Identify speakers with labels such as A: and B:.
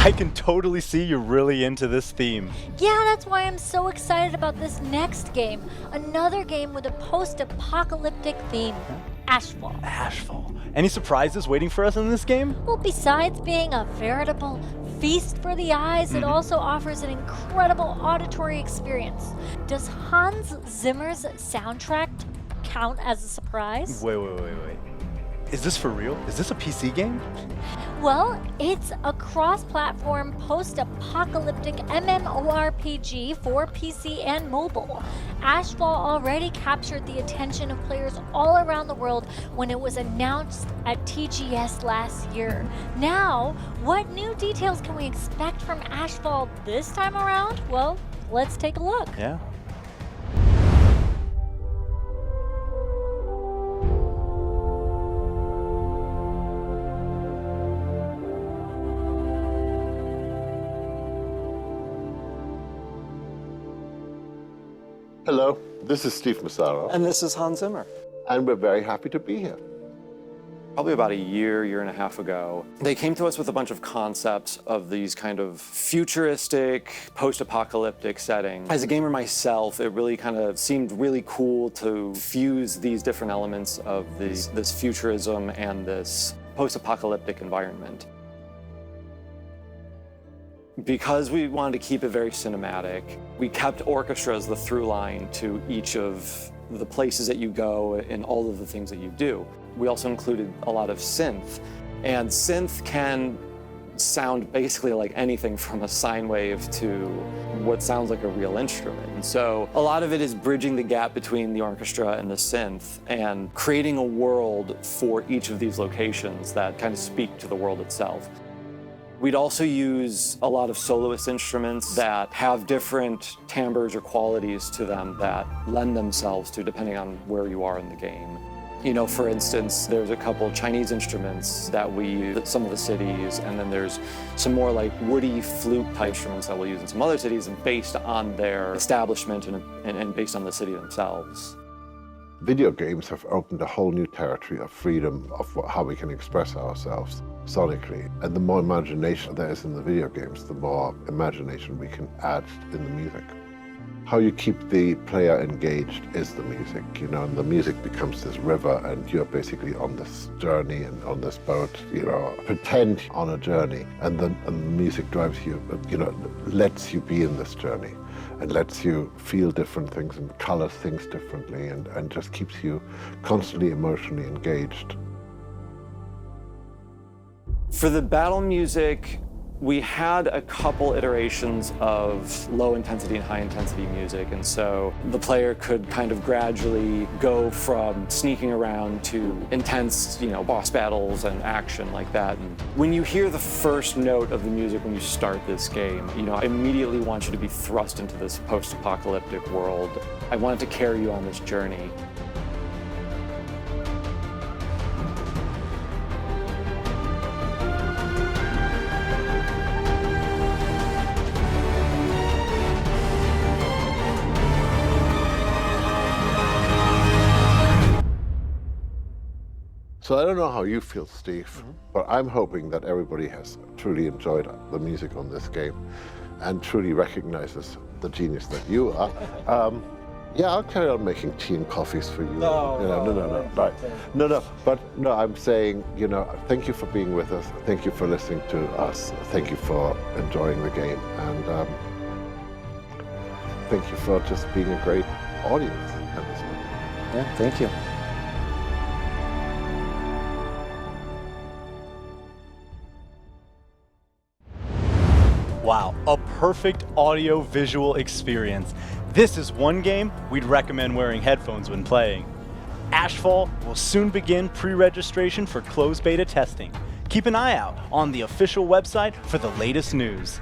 A: I can totally see you're really into this theme.
B: Yeah, that's why I'm so excited about this next game. Another game with a post-apocalyptic theme. Ashfall.
A: Ashfall. Any surprises waiting for us in this game?
B: Well, besides being a veritable feast for the eyes, it also offers an incredible auditory experience. Does Hans Zimmer's soundtrack count as a surprise?
A: Wait. Is this for real? Is this a PC game?
B: Well, it's a cross-platform post-apocalyptic MMORPG for PC and mobile. Ashfall already captured the attention of players all around the world when it was announced at TGS last year. Now, what new details can we expect from Ashfall this time around? Well, let's take a look.
A: Yeah.
C: Hello, this is Steve Massaro,
D: And this is Hans Zimmer.
C: and we're very happy to be here.
D: Probably about a year and a half ago, they came to us with a bunch of concepts of these kind of futuristic, post-apocalyptic settings. As a gamer myself, it really kind of seemed really cool to fuse these different elements of this futurism and this post-apocalyptic environment. Because we wanted to keep it very cinematic, we kept orchestra as the through line to each of the places that you go and all of the things that you do. We also included a lot of synth, and synth can sound basically like anything from a sine wave to what sounds like a real instrument. And so a lot of it is bridging the gap between the orchestra and the synth and creating a world for each of these locations that kind of speak to the world itself. We'd also use a lot of soloist instruments that have different timbres or qualities to them that lend themselves to depending on where you are in the game. You know, for instance, there's a couple Chinese instruments that we use at some of the cities, and then there's some more like woody flute type instruments that we'll use in some other cities, and based on their establishment and based on the city themselves.
C: Video games have opened a whole new territory of freedom of how we can express ourselves sonically. And the more imagination there is in the video games, the more imagination we can add in the music. How you keep the player engaged is the music, you know, and the music becomes this river, and you're basically on this journey and on this boat, you know, pretend on a journey, and the music drives you, you know, lets you be in this journey and lets you feel different things and colors things differently, and just keeps you constantly emotionally engaged.
D: For the battle music, we had a couple iterations of low intensity and high intensity music, and so the player could kind of gradually go from sneaking around to intense, you know, boss battles and action like that. And when you hear the first note of the music when you start this game, you know, I immediately want you to be thrust into this post-apocalyptic world. I wanted to carry you on this journey.
C: So I don't know how you feel, Steve, but I'm hoping that everybody has truly enjoyed the music on this game and truly recognizes the genius that you are. Yeah, I'll carry on making tea and coffees for you.
D: No,
C: Right. No, I'm saying, you know, thank you for being with us. Thank you for listening to us. Thank you for enjoying the game. And thank you for just being a great audience at this point.
D: Yeah, thank you.
A: Wow, a perfect audio-visual experience. This is one game we'd recommend wearing headphones when playing. Ashfall will soon begin pre-registration for closed beta testing. Keep an eye out on the official website for the latest news.